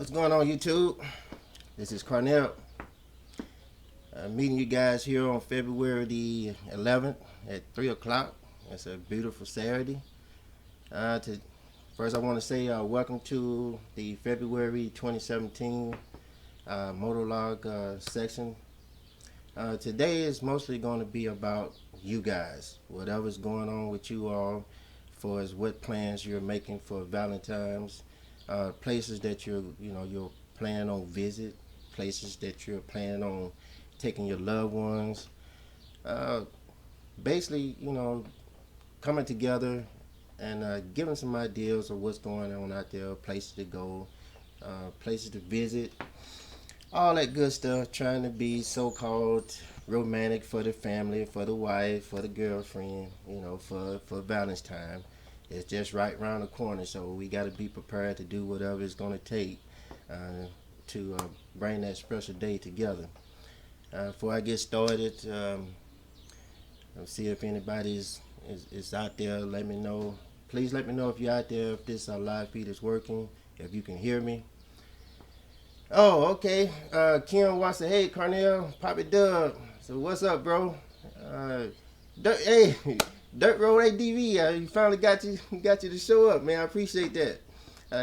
What's going on, YouTube? This is Carnell. Meeting you guys here on February the 11th at 3 o'clock. It's a beautiful Saturday. First, I want to say welcome to the February 2017 Motovlog section. Today is mostly going to be about you guys. Whatever's going on with you all, for as what plans you're making for Valentine's. Places that you're planning on visit, places that you're planning on taking your loved ones. Basically, coming together and giving some ideas of what's going on out there, places to go, places to visit, all that good stuff. Trying to be so-called romantic for the family, for the wife, for the girlfriend, for Valentine. It's just right around the corner, so we got to be prepared to do whatever it's going to take to bring that special day together. Before I get started, let's see if anybody is out there. Let me know. Please let me know if you're out there, if this live feed is working, if you can hear me. Oh, okay. Kim wants to, hey, Carnell, Poppy Dub. So what's up, bro? Hey. Dirt Road ADV, he finally got you to show up, man. I appreciate that.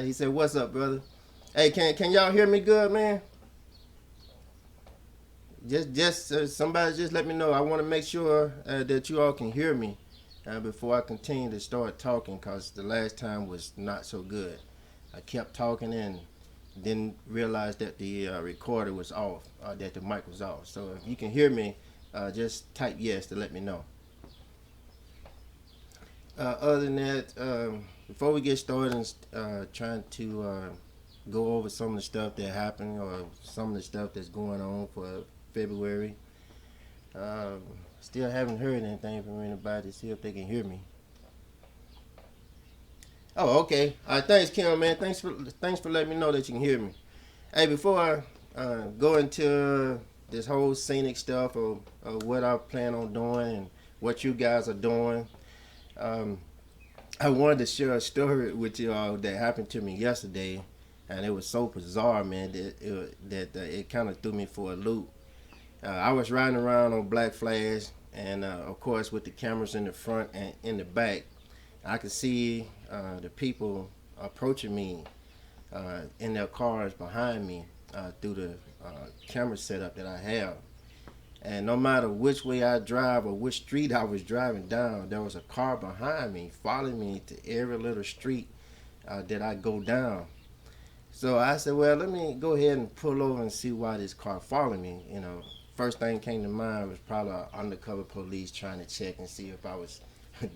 He said, "What's up, brother?" Hey, can y'all hear me good, man? Somebody just let me know. I want to make sure that you all can hear me before I continue to start talking, cause the last time was not so good. I kept talking and didn't realize that the recorder was off, that the mic was off. So if you can hear me, just type yes to let me know. Other than that, before we get started and trying to go over some of the stuff that happened or some of the stuff that's going on for February, still haven't heard anything from anybody to see if they can hear me. Oh, okay. Thanks, Kim, man. Thanks for letting me know that you can hear me. Hey, before I go into this whole Scenic stuff or what I plan on doing and what you guys are doing, I wanted to share a story with you all that happened to me yesterday, and it was so bizarre, man, that it kind of threw me for a loop. I was riding around on Black Flash, and of course with the cameras in the front and in the back, I could see the people approaching me in their cars behind me through the camera setup that I have. And no matter which way I drive or which street I was driving down, there was a car behind me following me to every little street that I go down. So I said, well, let me go ahead and pull over and see why this car following me. First thing came to mind was probably an undercover police trying to check and see if I was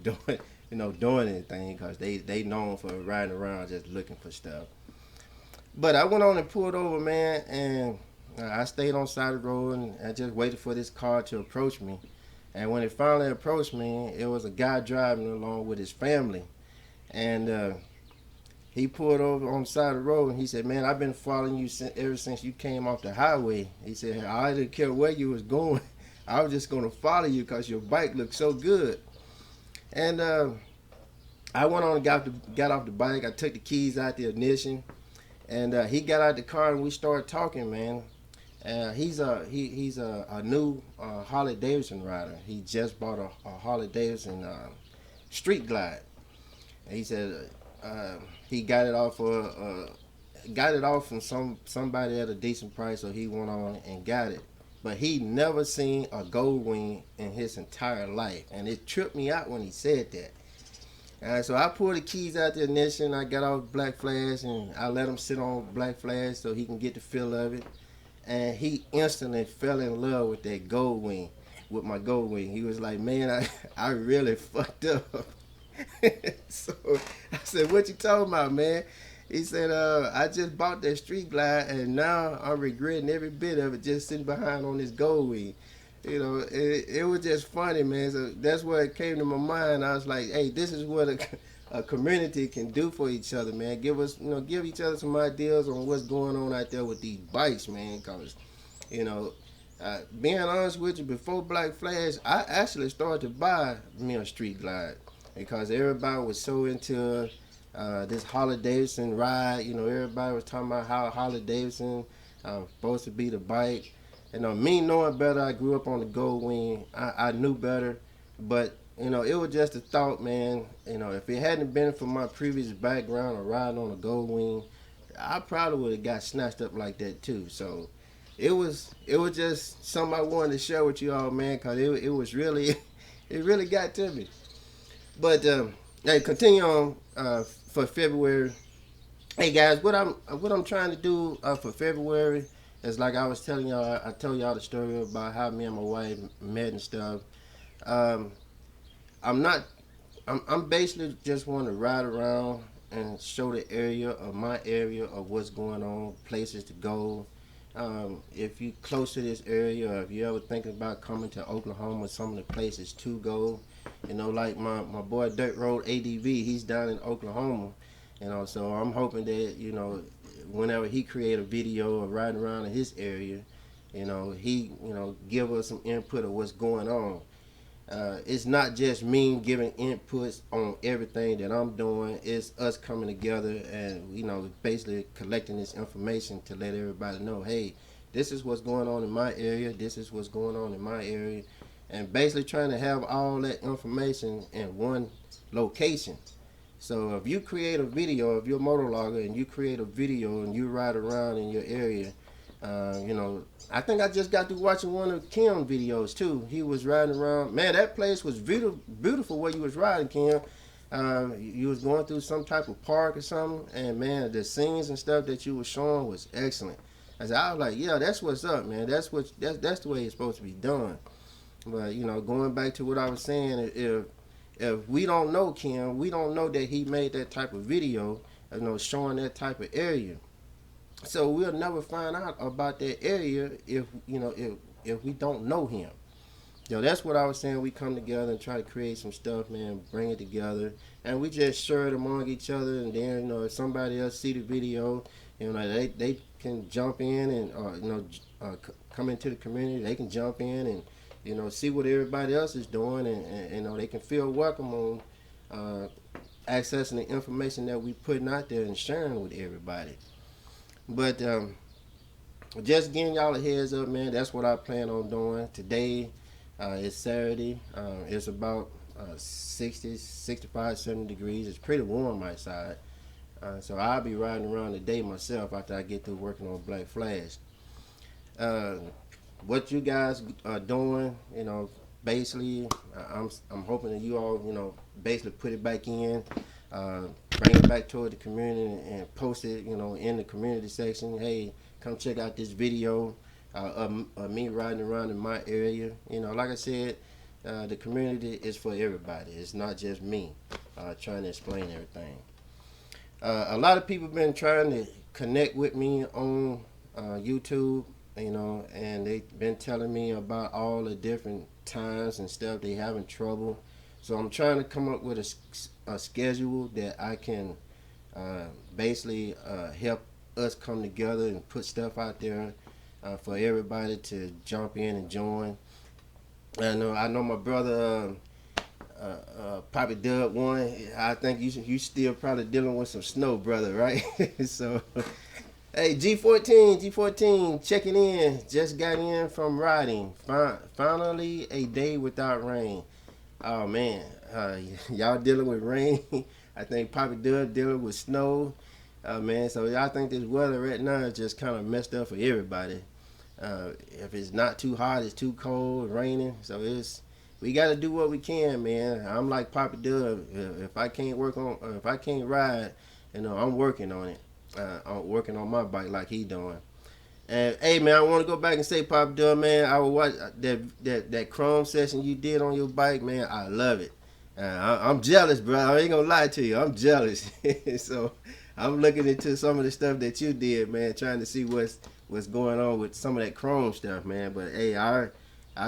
doing anything, because they known for riding around just looking for stuff. But I went on and pulled over, man, and I stayed on the side of the road and I just waited for this car to approach me. And when it finally approached me, it was a guy driving along with his family. And he pulled over on the side of the road and he said, "Man, I've been following you ever since you came off the highway." He said, "I didn't care where you was going. I was just going to follow you because your bike looked so good." And I went on and got off the bike. I took the keys out the ignition. And he got out the car and we started talking, man. He's a new Harley Davidson rider. He just bought a Harley Davidson Street Glide. And he said he got it off from somebody at a decent price, so he went on and got it. But he never seen a gold wing in his entire life, and it tripped me out when he said that. So I pulled the keys out the ignition. I got off Black Flash and I let him sit on Black Flash so he can get the feel of it. And he instantly fell in love with that gold wing, with my gold wing. He was like, "Man, I really fucked up." So I said, "What you talking about, man?" He said, "I just bought that Street Glide and now I'm regretting every bit of it, just sitting behind on this gold wing." It was just funny, man. So that's where it came to my mind. I was like, "Hey, this is what a community can do for each other, man. Give each other some ideas on what's going on out there with these bikes, man. Cause, being honest with you, before Black Flash, I actually started to buy me a Street Glide because everybody was so into this Harley Davidson ride. You know, everybody was talking about how Harley Davidson supposed to be the bike. You know, me knowing better, I grew up on the Gold Wing. I knew better, but you know, it was just a thought, man. You know, if it hadn't been for my previous background of riding on a Gold Wing, I probably would have got snatched up like that too. So it was just something I wanted to share with you all, man, cause it was really it really got to me. But hey, continue on for February. Hey guys, what I'm trying to do for February is like I was telling y'all. I told y'all the story about how me and my wife met and stuff. Um, I'm not. I'm basically just want to ride around and show the area of my area of what's going on, places to go. If you close to this area, or if you ever thinking about coming to Oklahoma, some of the places to go, you know, like my boy Dirt Road ADV, he's down in Oklahoma, you know, so I'm hoping that, you know, whenever he create a video of riding around in his area, you know, he, you know, give us some input of what's going on. It's not just me giving inputs on everything that I'm doing. It's us coming together and, you know, basically collecting this information to let everybody know, hey, this is what's going on in my area. This is what's going on in my area. And basically trying to have all that information in one location. So if you create a video, if you're a motovlogger and you create a video and you ride around in your area, you know, I think I just got through watching one of Kim's videos too. He was riding around. Man, that place was beautiful, beautiful where you was riding, Kim. You was going through some type of park or something, and man, the scenes and stuff that you were showing was excellent. I was like, yeah, that's what's up, man. That's the way it's supposed to be done. But you know, going back to what I was saying, if we don't know Kim, we don't know that he made that type of video, you know, showing that type of area. So we'll never find out about that area if you know if we don't know him. You know, that's what I was saying. We come together and try to create some stuff, man, bring it together, and we just share it among each other. And then, you know, if somebody else see the video, you know, they can jump in and you know, come into the community. They can jump in and, you know, see what everybody else is doing, and you know, they can feel welcome on accessing the information that we putting out there and sharing with everybody. But just giving y'all a heads up, man. That's what I plan on doing today. It's Saturday. It's about 60, 65, 70 degrees. It's pretty warm outside. So I'll be riding around today myself after I get through working on Black Flash. What you guys are doing, you know, basically, I'm hoping that you all, you know, basically put it back in. Bring it back toward the community and post it, you know, in the community section. Hey, come check out this video of me riding around in my area. You know, like I said, the community is for everybody. It's not just me trying to explain everything. A lot of people been trying to connect with me on YouTube, you know, and they've been telling me about all the different times and stuff they having trouble. So I'm trying to come up with a schedule that I can basically help us come together and put stuff out there for everybody to jump in and join. I know my brother Poppy Dub one. I think you still probably dealing with some snow, brother, right? So, hey, G14 checking in. Just got in from riding. Finally, a day without rain. Oh man, y'all dealing with rain. I think Poppy Dub dealing with snow. Man, so I think this weather right now is just kind of messed up for everybody. If it's not too hot, it's too cold, raining. So we got to do what we can, man. I'm like Poppy Dub. If I can't if I can't ride, you know, I'm working on it. I'm working on my bike like he doing. And hey man, I want to go back and say, Pop Dub, man, I will watch that chrome session you did on your bike, man. I love it. I'm jealous, bro. I ain't gonna lie to you. I'm jealous. So I'm looking into some of the stuff that you did, man, trying to see what's going on with some of that chrome stuff, man. But hey, I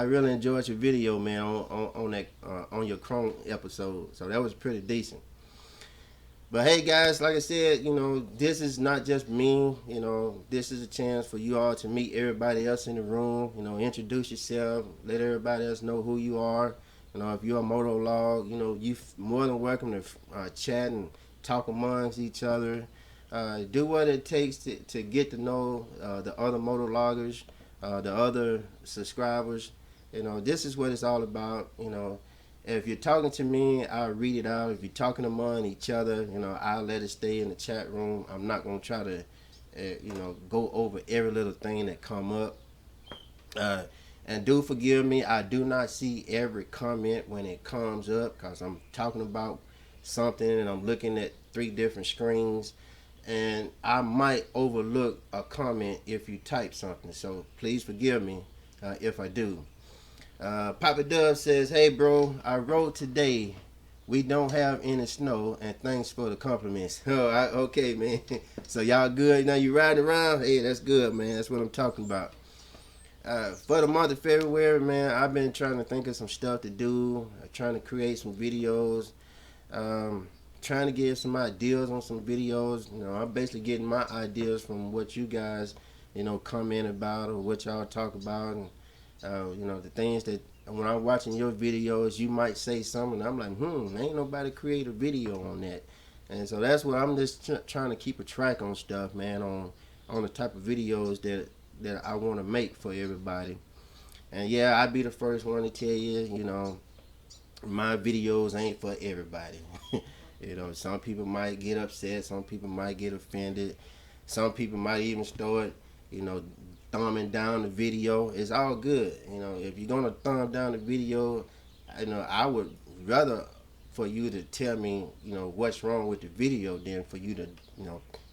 really enjoyed your video, man, on that on your chrome episode. So that was pretty decent. But hey guys, like I said, you know, this is not just me, you know, this is a chance for you all to meet everybody else in the room, you know, introduce yourself, let everybody else know who you are. You know, if you're a motovlog, you know, you more than welcome to chat and talk amongst each other, do what it takes to get to know the other motovloggers, the other subscribers. This is what it's all about. If you're talking to me, I'll read it out. If you're talking among each other, I'll let it stay in the chat room. I'm not gonna try to, go over every little thing that come up. And do forgive me, I do not see every comment when it comes up because I'm talking about something and I'm looking at 3 different screens, and I might overlook a comment if you type something. So please forgive me if I do. Papa Dove says, "Hey bro, I rode today. We don't have any snow, and thanks for the compliments." Okay, man. So y'all good? Now you riding around? Hey, that's good, man. That's what I'm talking about. For the month of February, man, I've been trying to think of some stuff to do. Trying to create some videos. Trying to get some ideas on some videos. I'm basically getting my ideas from what you guys, comment about or what y'all talk about, and the things that when I'm watching your videos, you might say something. I'm like, ain't nobody create a video on that, and so that's what I'm just trying to keep a track on stuff, man, on the type of videos that I want to make for everybody. And yeah, I'll be the first one to tell you, my videos ain't for everybody. Some people might get upset, some people might get offended, some people might even start, thumbing down the video. It's all good. If you're gonna thumb down the video, I would rather for you to tell me, what's wrong with the video than for you to,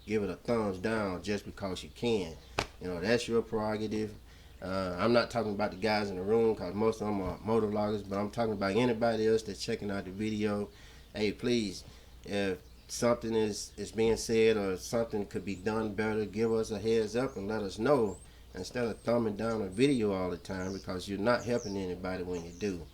give it a thumbs down just because you can. That's your prerogative. I'm not talking about the guys in the room because most of them are motovloggers, but I'm talking about anybody else that's checking out the video. Hey, please, if something is being said or something could be done better, give us a heads up and let us know instead of thumbing down a video all the time, because you're not helping anybody when you do.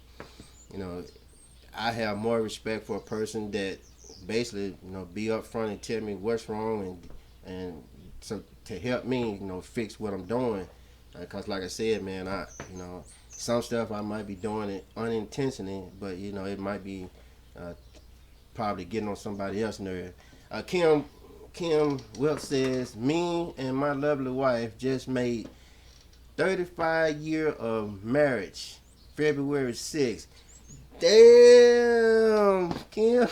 I have more respect for a person that basically, be upfront and tell me what's wrong and so to help me, fix what I'm doing. Because like I said, man, some stuff I might be doing it unintentionally, but it might be probably getting on somebody else's nerve. Kim Wilk says, "Me and my lovely wife just made 35 years of marriage, February 6th. Damn, Kim.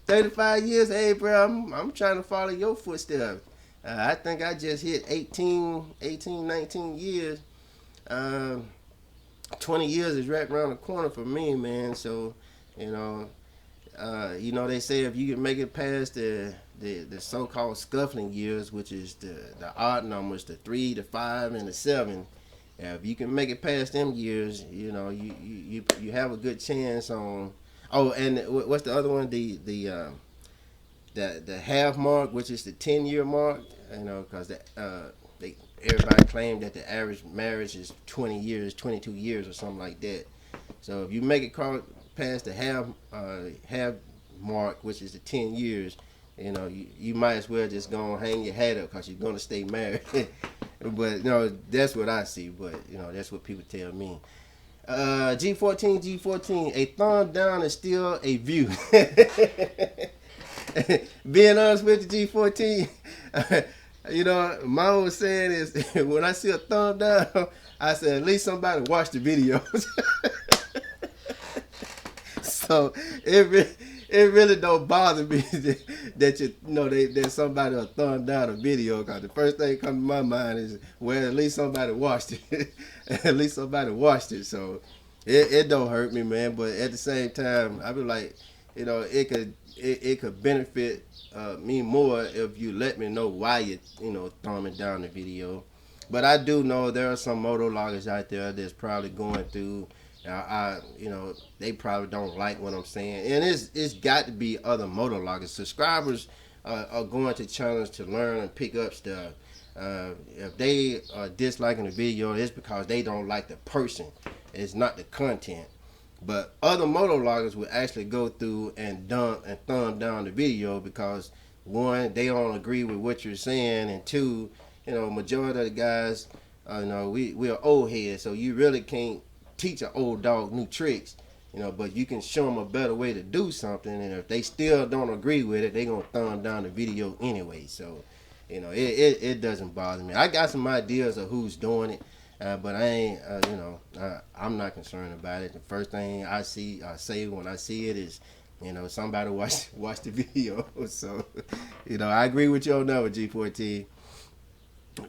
35 years. Hey, bro, I'm trying to follow your footsteps. I think I just hit 18, 19 years. 20 years is right around the corner for me, man. So, they say if you can make it past the so-called scuffling years, which is the odd numbers, the 3, the 5, and the 7. If you can make it past them years, you have a good chance on. Oh, and what's the other one? The half mark, which is the 10-year mark. Because everybody claimed that the average marriage is 20 years, 22 years, or something like that. So if you make it past the half mark, which is the 10 years, you might as well just go and hang your hat up because you're gonna stay married. But that's what I see. But that's what people tell me. G14, a thumb down is still a view. Being honest with you, G14, my old saying is when I see a thumb down, I say at least somebody watched the videos. So it really don't bother me that somebody will thumb down a video, because the first thing that comes to my mind is, well, at least somebody watched it. At least somebody watched it. So it don't hurt me, man. But at the same time, I be like, it could benefit me more if you let me know why you thumbing down the video. But I do know there are some motovloggers out there that's probably going through. They probably don't like what I'm saying, and it's got to be other motovloggers. Subscribers are going to channels to learn and pick up stuff. If they are disliking the video, it's because they don't like the person. It's not the content. But other motovloggers will actually go through and dump and thumb down the video because, one, they don't agree with what you're saying, and two, majority of the guys, we are old heads, so you really can't teach an old dog new tricks. but you can show them a better way to do something, and if they still don't agree with it, they gonna thumb down the video anyway. So, it doesn't bother me. I got some ideas of who's doing it, but I ain't, I'm not concerned about it. The first thing I say when I see it is, somebody watch the video. So, I agree with you on that with G14.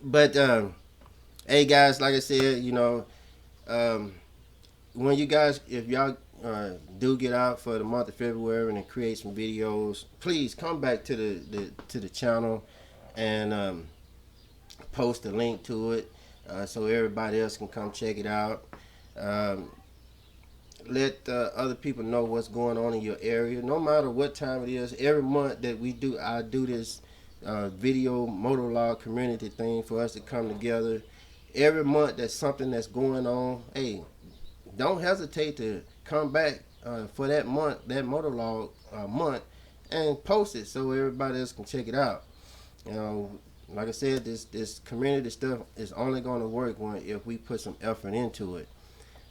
But hey guys, like I said, when you guys, if y'all do get out for the month of February and create some videos, please come back to the channel and post a link to it so everybody else can come check it out. Let other people know what's going on in your area, no matter what time it is. Every month that I do this video Motovlog community thing for us to come together. Every month there's something that's going on. Hey, don't hesitate to come back for that month, that Motovlog month, and post it so everybody else can check it out. Like I said, this community stuff is only going to work if we put some effort into it.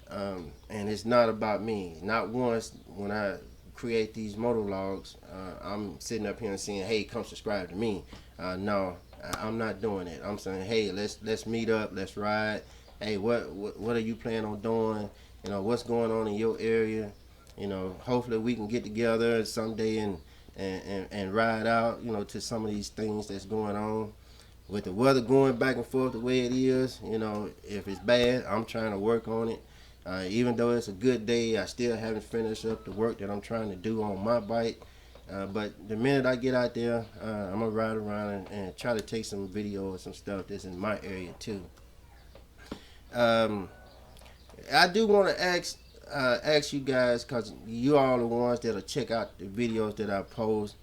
And it's not about me. Not once when I create these motovlogs, I'm sitting up here and saying, "Hey, come subscribe to me." No, I'm not doing it. I'm saying, "Hey, let's meet up, let's ride. Hey, what are you planning on doing? What's going on in your area? Hopefully we can get together someday and ride out, to some of these things that's going on. With the weather going back and forth the way it is, if it's bad, I'm trying to work on it. Even though it's a good day, I still haven't finished up the work that I'm trying to do on my bike. But the minute I get out there, I'm going to ride around and try to take some video or some stuff that's in my area too. I do want to ask you guys, because you all the ones that'll check out the videos that I post.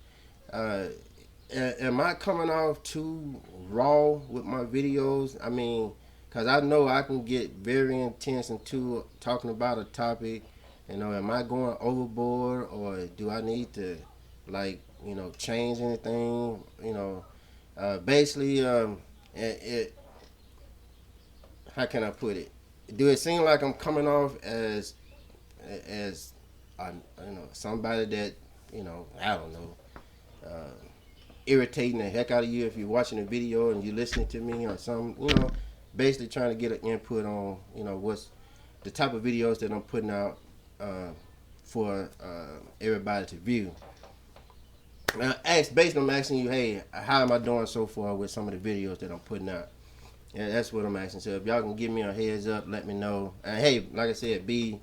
Am I coming off too raw with my videos? I mean, because I know I can get very intense into talking about a topic. Am I going overboard, or do I need to, change anything? Basically, how can I put it? Do it seem like I'm coming off as somebody that, I don't know, irritating the heck out of you if you're watching a video and you're listening to me or something, basically trying to get an input on, what's the type of videos that I'm putting out for everybody to view. Basically, I'm asking you, hey, how am I doing so far with some of the videos that I'm putting out? Yeah, that's what I'm asking. So if y'all can give me a heads up, let me know. And hey, like I said, be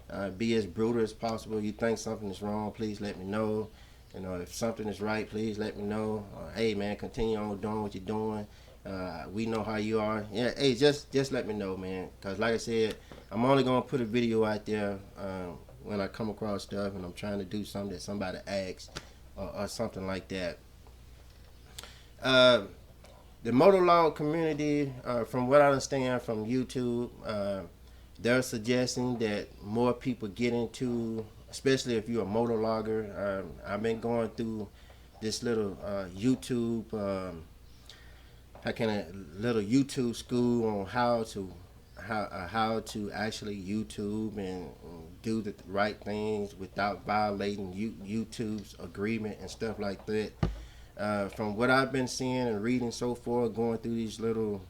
as brutal as possible. You think something is wrong, please let me know. If something is right, please let me know. Hey man, continue on doing what you're doing. We know how you are. Yeah, hey, just let me know, man. Cause like I said, I'm only gonna put a video out there when I come across stuff and I'm trying to do something that somebody asks or something like that. The Motovlog community, from what I understand from YouTube, they're suggesting that more people get into, especially if you're a motovlogger. I've been going through this little YouTube, little YouTube school on how to actually YouTube and do the right things without violating YouTube's agreement and stuff like that. From what I've been seeing and reading so far, going through these little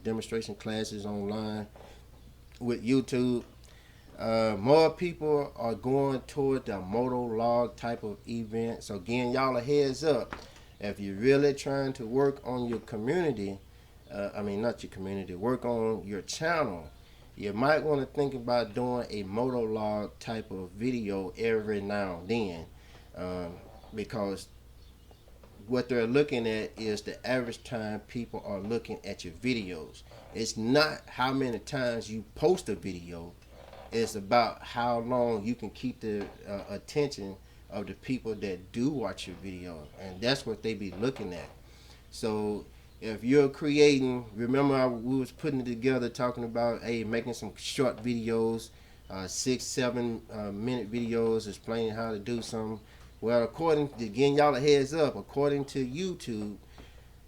demonstration classes online with YouTube, more people are going toward the motovlog type of event. So again, y'all a heads up. If you're really trying to work on your community, not your community, work on your channel, you might want to think about doing a motovlog type of video every now and then, because what they're looking at is the average time people are looking at your videos. It's not how many times you post a video. It's about how long you can keep the attention of the people that do watch your video, and that's what they be looking at. So if you're creating, remember we was putting it together talking about, hey, making some short videos, 6-7 minute videos explaining how to do something. Well, according to, again, y'all a heads up, according to YouTube,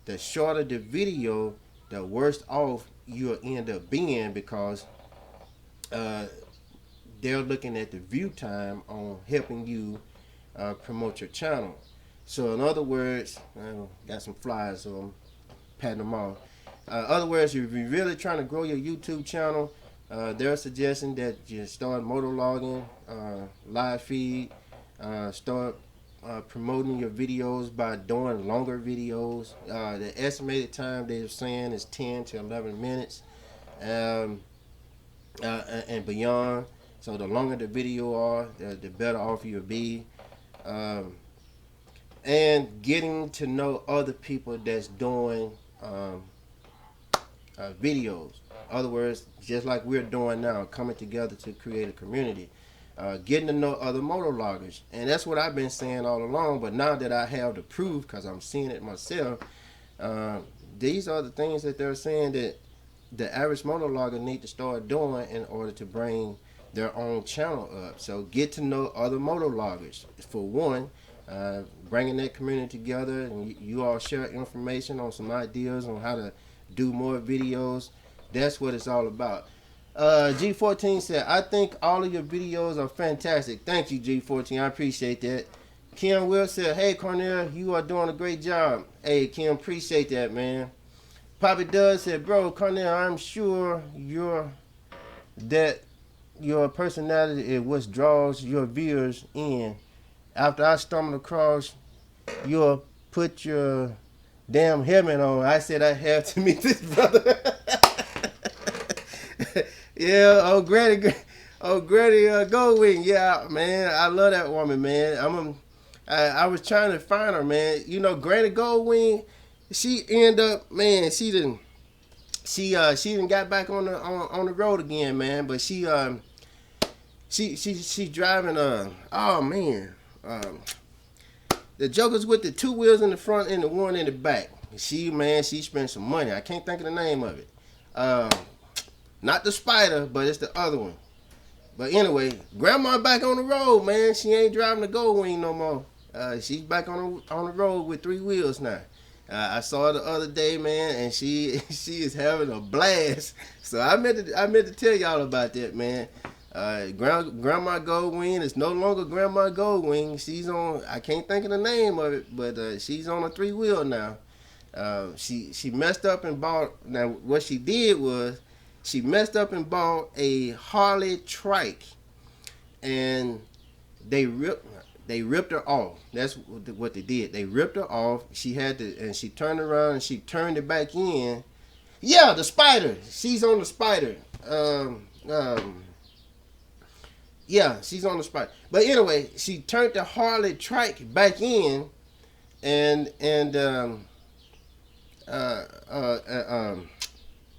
the shorter the video, the worse off you'll end up being, because they're looking at the view time on helping you promote your channel. So in other words, I got some flyers, so I'm patting them off. Other words, if you're really trying to grow your YouTube channel, they're suggesting that you start motovlogging, live feed, start promoting your videos by doing longer videos. The estimated time they're saying is 10 to 11 minutes and beyond. So the longer the video are, the better off you'll be. And getting to know other people that's doing videos. In other words, just like we're doing now, coming together to create a community. Getting to know other motovloggers. And that's what I've been saying all along, but now that I have the proof, because I'm seeing it myself, these are the things that they're saying that the average motovlogger need to start doing in order to bring their own channel up. So get to know other motovloggers. For one, bringing that community together, and you all share information on some ideas on how to do more videos. That's what it's all about. G14 said, I think all of your videos are fantastic. Thank you, G14. I appreciate that. Kim Will said, hey, Cornell, you are doing a great job. Hey, Kim, appreciate that, man. Poppy Doug said, bro, Cornell, I'm sure that your personality is what draws your viewers in. After I stumbled across, you'll put your damn helmet on. I said I have to meet this brother. Yeah, Granny Goldwing. Yeah, man, I love that woman, man. I was trying to find her, man. You know, Granny Goldwing, she ended up, man. She didn't got back on the road again, man. But she driving oh man, the Joker's with the 2 wheels in the front and the one in the back. She spent some money. I can't think of the name of it. Not the Spider, but it's the other one. But anyway, Grandma back on the road, man. She ain't driving the Goldwing no more. She's back on the road with 3 wheels now. I saw her the other day, man, and she is having a blast. So I meant to tell y'all about that, man. Grandma Goldwing is no longer Grandma Goldwing. She's on, I can't think of the name of it, but she's on a 3-wheel now. She messed up and bought. Now what she did was, she messed up and bought a Harley trike, and they ripped her off. That's what they did. They ripped her off. She had to, and she turned around and she turned it back in. Yeah, the Spider. She's on the Spider. Yeah, she's on the Spider. But anyway, she turned the Harley trike back in, and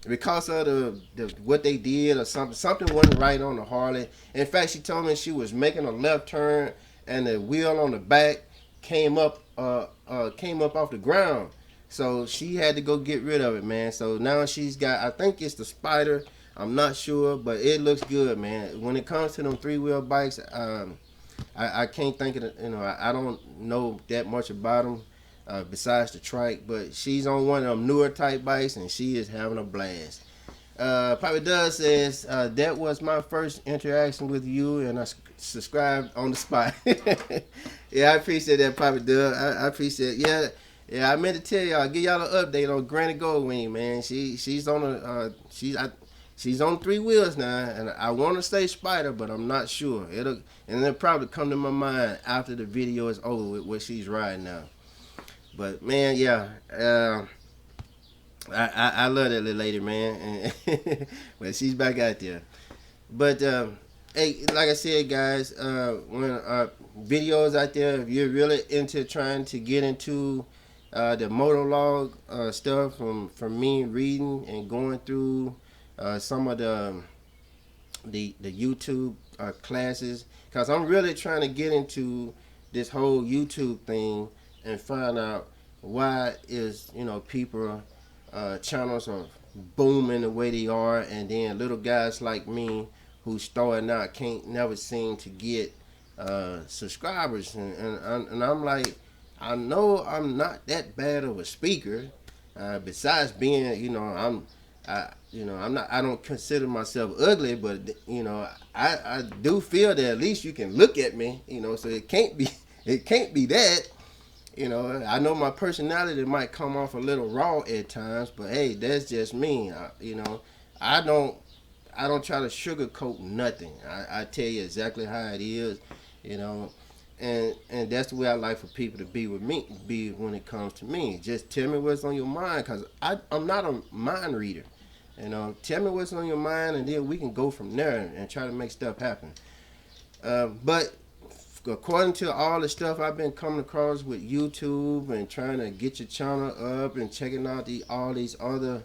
because of the what they did or something wasn't right on the Harley. In fact, she told me she was making a left turn and the wheel on the back came up off the ground. So she had to go get rid of it, man. So now she's got, I think it's the Spider. I'm not sure, but it looks good, man. When it comes to them 3-wheel bikes, I can't think of it. You know, I don't know that much about them. Besides the trike, but she's on one of them newer type bikes and she is having a blast. Papa Doug says, that was my first interaction with you and I subscribed on the spot. Yeah, I appreciate that, Papa Doug. I appreciate it. Yeah, I meant to tell y'all, give y'all an update on Granny Goldwing, man. She's on she's on 3 wheels now, and I want to say Spider, but I'm not sure. It'll probably come to my mind after the video is over with what she's riding now. But man, yeah, I love that little lady, man. But she's back out there. But hey, like I said, guys, when videos out there, if you're really into trying to get into the motovlog stuff from me reading and going through some of the YouTube classes, because I'm really trying to get into this whole YouTube thing and find out why is, people channels are booming the way they are, and then little guys like me who starting out can't never seem to get subscribers, and I'm like, I know I'm not that bad of a speaker, besides being, I don't consider myself ugly, but I do feel that at least you can look at me, so it can't be it can't be that. I know my personality might come off a little raw at times, but hey, that's just me. I don't I don't try to sugarcoat nothing. I tell you exactly how it is, you know, and that's the way I like for people to be with me. Be when it comes to me. Just tell me what's on your mind, cause I'm not a mind reader. Tell me what's on your mind, and then we can go from there and try to make stuff happen. But according to all the stuff I've been coming across with YouTube and trying to get your channel up and checking out all these other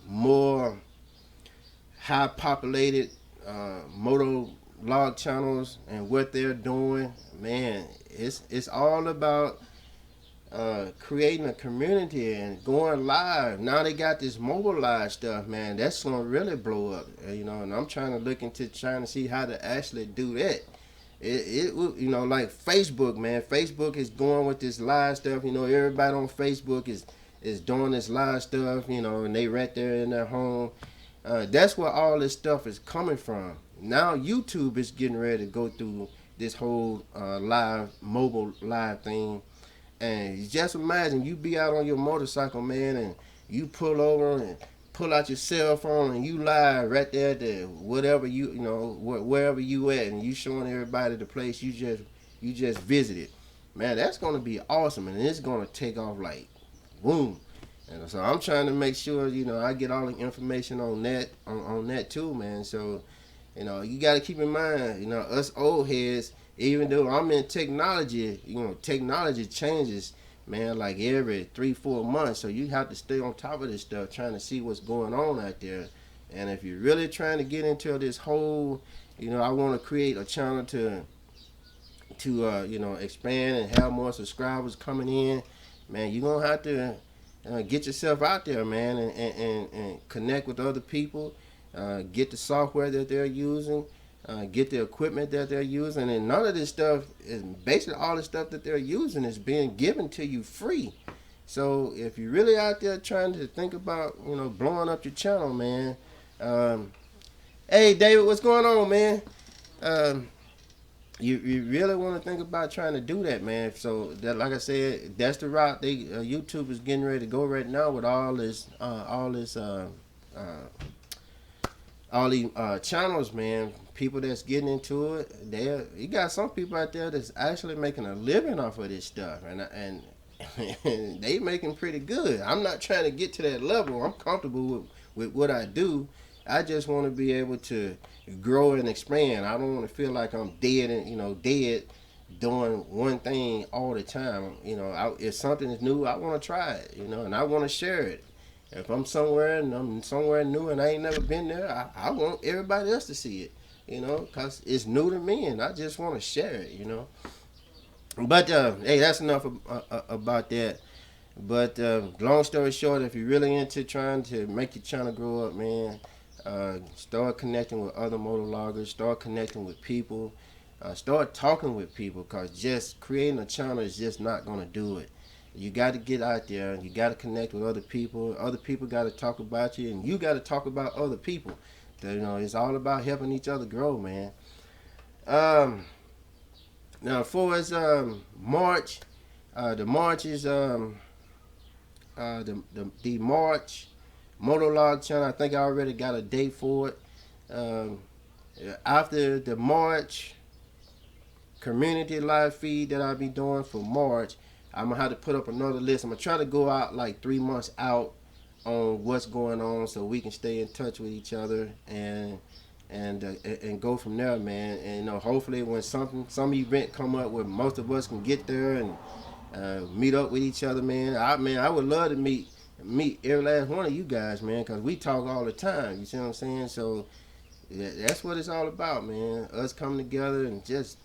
more high populated moto vlog channels and what they're doing, man, it's all about creating a community and going live. Now they got this mobile live stuff, man. That's gonna really blow up, And I'm trying to look into trying to see how to actually do that. Like Facebook, man. Facebook is going with this live stuff. Everybody on Facebook is doing this live stuff. And they right there in their home. That's where all this stuff is coming from. Now YouTube is getting ready to go through this whole mobile live thing. And just imagine you be out on your motorcycle, man, and you pull over and pull out your cell phone and you live right there at whatever wherever you at, and you showing everybody the place you just visited. Man, that's gonna be awesome, and it's gonna take off like boom. And so I'm trying to make sure I get all the information on that too, man. So you got to keep in mind, us old heads. Even though I'm in technology, technology changes, man, like every 3-4 months. So you have to stay on top of this stuff, trying to see what's going on out there. And if you're really trying to get into this whole, I want to create a channel to expand and have more subscribers coming in, man, you're gonna have to get yourself out there, man, and connect with other people, get the software that they're using. Get the equipment that they're using, and none of this stuff is basically all the stuff that they're using is being given to you free. So if you're really out there trying to think about blowing up your channel, man, hey David, what's going on, man? You really want to think about trying to do that, man. So that, like I said, that's the route YouTube is getting ready to go right now with all these channels, man. People that's getting into it, you got some people out there that's actually making a living off of this stuff, and they making pretty good. I'm not trying to get to that level. I'm comfortable with what I do. I just want to be able to grow and expand. I don't want to feel like I'm dead and dead doing one thing all the time. If something is new, I want to try it. And I want to share it. If I'm somewhere and I'm somewhere new and I ain't never been there, I want everybody else to see it, because it's new to me and I just want to share it, But, hey, that's enough about that. But long story short, if you're really into trying to make your channel grow up, man, start connecting with other motovloggers, start connecting with people, start talking with people, because just creating a channel is just not going to do it. You got to get out there and you got to connect with other people. Other people got to talk about you, and you got to talk about other people. It's all about helping each other grow, man. Now, as far as March, the March is the March Motovlog channel. I think I already got a date for it. After the March community live feed that I'll be doing for March, I'm gonna have to put up another list. I'm gonna try to go out like 3 months out on what's going on, so we can stay in touch with each other and go from there, man. And hopefully when some event come up where most of us can get there and meet up with each other, man. I would love to meet every last one of you guys, man, because we talk all the time. You see what I'm saying? So that's what it's all about, man. Us coming together and just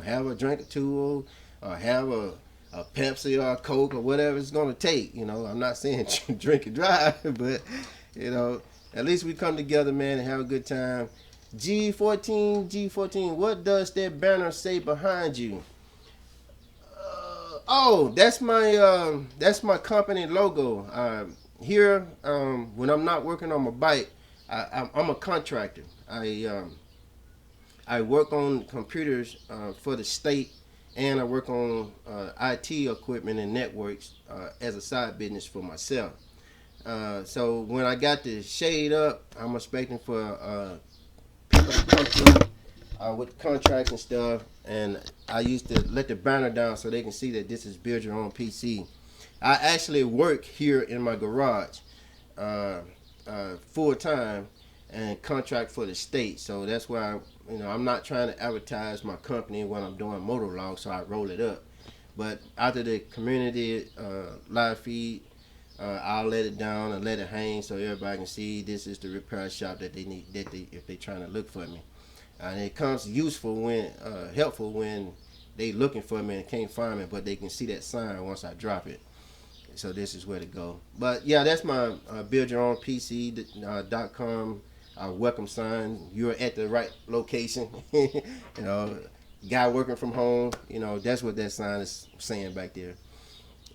have a drink or two, or have a Pepsi or a Coke or whatever it's gonna take. I'm not saying drink and drive, but at least we come together, man, and have a good time. G14, what does that banner say behind you? Oh, that's my company logo. here, when I'm not working on my bike, I'm a contractor. I work on computers for the state, and I work on IT equipment and networks as a side business for myself. So when I got the shade up, I'm expecting for people to come through with contracts and stuff. And I used to let the banner down so they can see that this is build your own PC. I actually work here in my garage uh, full time and contract for the state. So that's why I'm not trying to advertise my company when I'm doing Motovlog, so I roll it up. But after the community live feed, I'll let it down and let it hang so everybody can see this is the repair shop that they need if they're trying to look for me. And it comes useful when helpful when they looking for me and can't find me, but they can see that sign once I drop it. So this is where to go. But yeah, that's my buildyourownpc.com welcome sign. You're at the right location. Guy working from home. That's what that sign is saying back there.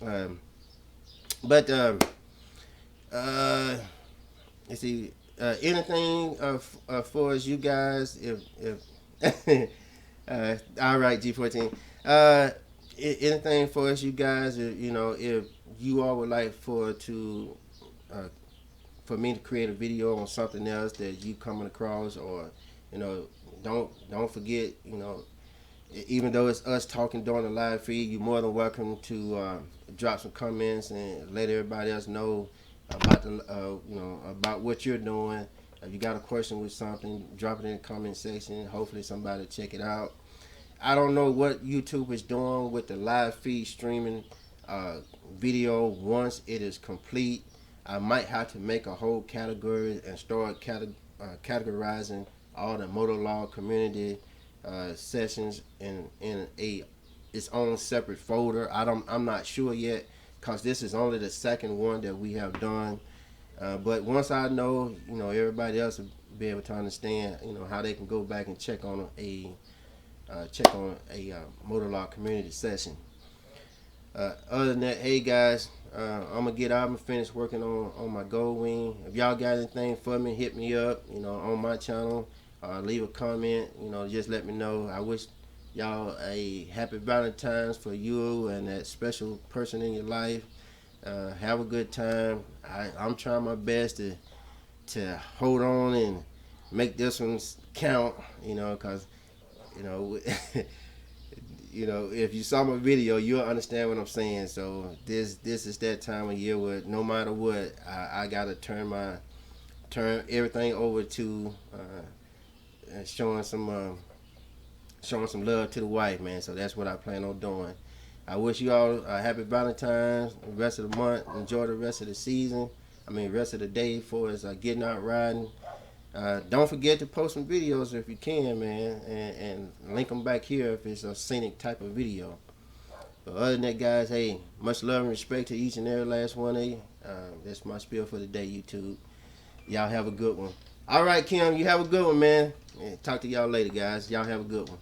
Um, but let's see. Anything for us, you guys? If all right, G14. Anything for us, you guys? If you all would like uh, for me to create a video on something else that you coming across, or don't forget, even though it's us talking during the live feed, you're more than welcome to drop some comments and let everybody else know about about what you're doing. If you got a question with something, drop it in the comment section. Hopefully somebody will check it out. I don't know what YouTube is doing with the live feed streaming video. Once it is complete, I might have to make a whole category and start categorizing all the Motovlog community sessions in its own separate folder. I'm not sure yet, because this is only the second one that we have done. But once I know, everybody else will be able to understand, how they can go back and check on a Motovlog community session. Other than that, hey guys, I'm gonna get out. I'm gonna finish working on my gold wing. If y'all got anything for me, hit me up. On my channel. Leave a comment. Just let me know. I wish y'all a happy Valentine's for you and that special person in your life. Have a good time. I'm trying my best to hold on and make this one count. Cause if you saw my video, you'll understand what I'm saying. So this is that time of year where no matter what, I gotta turn everything over to showing some love to the wife, man. So that's what I plan on doing. I wish you all a happy Valentine's, the rest of the month. Enjoy the rest of the season. Rest of the day for us getting out riding. Don't forget to post some videos if you can, man, and link them back here if it's a scenic type of video. But other than that, guys, hey, much love and respect to each and every last one of you. That's my spiel for the day, YouTube. Y'all have a good one. All right, Kim, you have a good one, man. And talk to y'all later, guys. Y'all have a good one.